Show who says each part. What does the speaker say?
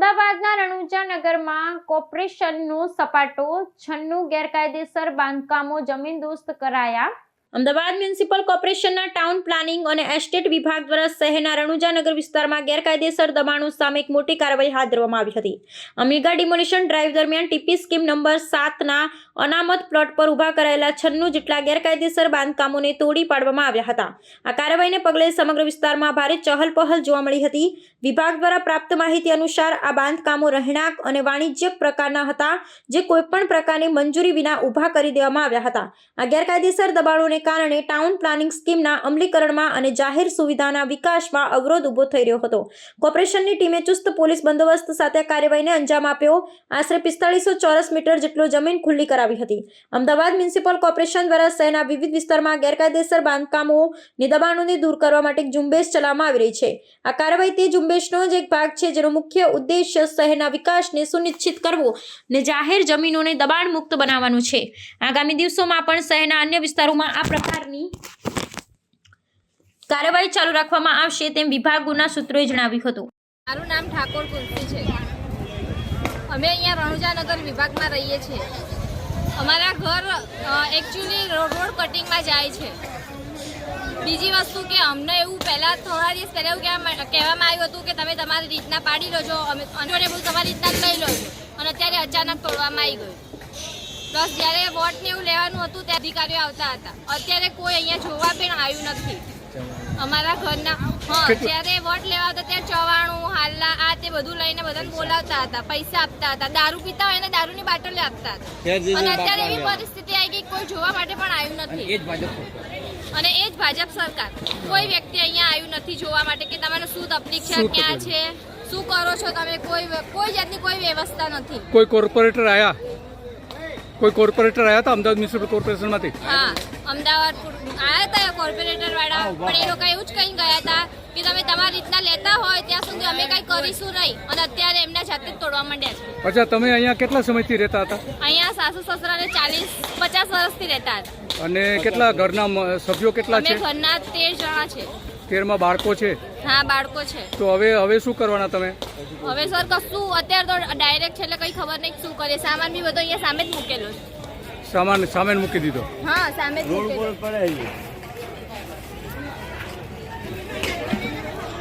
Speaker 1: અમદાવાદના રણુજા નગરમાં કોર્પોરેશનનું સપાટો 96 ગેરકાયદેસર બાંધકામો જમીનદોસ્ત કરાયા। અમદાવાદ મ્યુનિસિપલ કોર્પોરેશનના ટાઉન પ્લાનિંગ અને એસ્ટેટ વિભાગ દ્વારા શહેરના રણુજા નગર વિસ્તારમાં ગેરકાયદેસર દબાણો સામે એક મોટી કાર્યવાહી હાથ ધરવામાં આવી હતી। અમીગા ડિમોલિશન ડ્રાઈવ દરમિયાન ટીપી સ્કીમ નંબર 7ના અનામત પ્લોટ પર ઊભા કરાયેલા 96 જેટલા ગેરકાયદેસર બાંધકામોને તોડી પાડવામાં આવ્યા હતા। આ કાર્યવાહીને પગલે સમગ્ર વિસ્તારમાં ભારે ચહલપહલ જોવા મળી હતી। વિભાગ દ્વારા પ્રાપ્ત માહિતી અનુસાર આ બાંધકામો રહેણાંક અને વાણિજ્યક પ્રકારના હતા, જે કોઈપણ પ્રકારની મંજૂરી વિના ઊભા કરી દેવામાં આવ્યા હતા। આ ગેરકાયદેસર દબાણોને કારણે ટાઉન પ્લાનિંગ સ્કીમના અમલીકરણમાં અને જાહેર સુવિધાના વિકાસમાં અવરોધ ઊભો થઈ રહ્યો હતો। કોર્પોરેશનની ટીમે ચુસ્ત પોલીસ બંદોબસ્ત સાથે કાર્યવાહીને અંજામ આપ્યો। આશરે 4500 ચોરસ મીટર જેટલો જમીન ખુલ્લી કરાવી હતી। અમદાવાદ મ્યુનિસિપલ કોર્પોરેશન દ્વારા શહેરના વિવિધ વિસ્તારમાં ગેરકાયદેસર બાંધકામોની દબાણોને દૂર કરવા માટે એક ઝુંબેશ ચલાવવામાં આવી રહી છે। આ કાર્યવાહી તે ઝુંબેશનો જ એક ભાગ છે, જેનો મુખ્ય ઉદ્દેશ્ય શહેરના વિકાસને સુનિશ્ચિત કરવો અને જાહેર જમીનોને દબાણ મુક્ત બનાવવાનું છે। આગામી દિવસોમાં પણ શહેરના અન્ય વિસ્તારોમાં આ પ્રકારની કાર્યવાહી ચાલુ રાખવામાં આવશે તેમ વિભાગોના સૂત્રોએ જણાવ્યું હતું।
Speaker 2: મારું નામ ઠાકોર કુલસી છે। અમે અહીંયા રણુજા નગર વિભાગમાં રહીએ છીએ। અમારા ઘર એકચ્યુઅલી રોડ કટિંગમાં જાય છે। બીજી વસ્તુ કે અમને એવું પહેલાં થોડા દિવસ પહેલાં એવું કહેવામાં આવ્યું હતું કે તમે તમારી રીતના પાડી લો છો, અમે તમારી રીતના લઈ લો છો, અને અત્યારે અચાનક તોડવામાં આવી ગયું। પ્લસ જ્યારે વોટને એવું લેવાનું હતું ત્યારે અધિકારીઓ આવતા હતા, અત્યારે કોઈ અહીંયા જોવા પણ આવ્યું નથી। અમારા ઘરના જ્યારે વોટ લેવા હતા ત્યારે ચવાણું હાલના આ તે બધું લઈને બધાને બોલાવતા હતા, પૈસા આપતા હતા, દારૂ પીતા હોય ને દારૂની બાટલી આપતા હતા, અને અત્યારે એવી પરિસ્થિતિ આવી ગઈ કોઈ જોવા માટે પણ આવ્યું નથી। અને એ જ ભાજપ સરકાર, કોઈ વ્યક્તિ અહીંયા આવ્યું નથી જોવા માટે કે તમારે શું તકલીફ છે, ક્યાં છે, શું કરો છો તમે, કોઈ જાતની કોઈ વ્યવસ્થા નથી।
Speaker 3: કોઈ કોર્પોરેટર આયા હતા અમદાવાદ મ્યુનિસિપલ કોર્પોરેશનમાંથી?
Speaker 2: હા, અમદાવાદ આવ્યા હતા કોર્પોરેટર વાળા, પણ એ લોકો એવું જ કઈ ગયા હતા કે તમે તમારી રીતના લેતા હોય ત્યાં સુધી અમે કઈ કરીશું નહીં, અને અત્યારે એમના જાતે જ તોડવા માંડ્યા છે।
Speaker 3: અચ્છા, તમે અહીંયા કેટલા સમયથી રહેતા હતા?
Speaker 2: અહીંયા સાસુ સસરાને 40-50 વર્ષથી રહેતા હતા।
Speaker 3: અને કેટલા ઘરના સભ્યો કેટલા છે?
Speaker 2: અમે ઘરના 13 જણા છે।
Speaker 3: 13માં બાળકો છે?
Speaker 2: હા, બાળકો છે।
Speaker 3: તો હવે શું કરવાના તમે?
Speaker 2: હવે સર કશું અત્યારે તો ડાયરેક્ટ છે એટલે કઈ ખબર નહીં શું કરીએ। સામાન બી બધો અહીંયા સામે જ મૂકેલો છે।
Speaker 3: સામાન મૂકી દીધો?
Speaker 2: હા, સામે જ મૂકેલો।